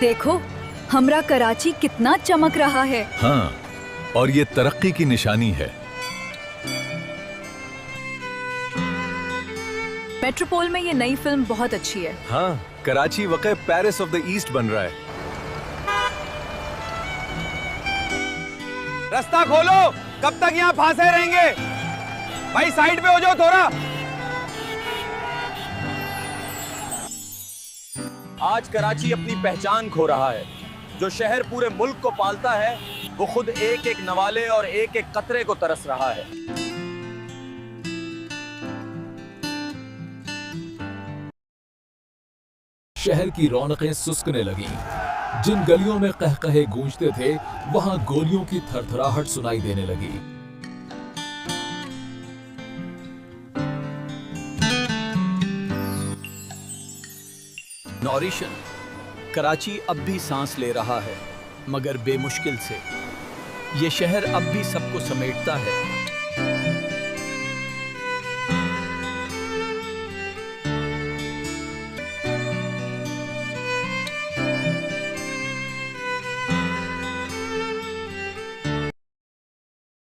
देखो, हमरा कराची कितना चमक रहा है। हाँ, और ये तरक्की की निशानी है। मेट्रोपोल में ये नई फिल्म बहुत अच्छी है। हाँ, कराची वाकई पेरिस ऑफ द ईस्ट बन रहा है। रास्ता खोलो, कब तक यहाँ फांसे रहेंगे? भाई साइड पे हो जाओ थोड़ा। आज कराची अपनी पहचान खो रहा है। जो शहर पूरे मुल्क को पालता है, वो खुद एक एक नवाले और एक एक कतरे को तरस रहा है। शहर की रौनकें सुस्कने लगीं। जिन गलियों में कहकहे गूंजते थे, वहां गोलियों की थरथराहट सुनाई देने लगी। नॉरिशन, कराची अब भी सांस ले रहा है, मगर बेमुश्किल से। ये शहर अब भी सबको समेटता है,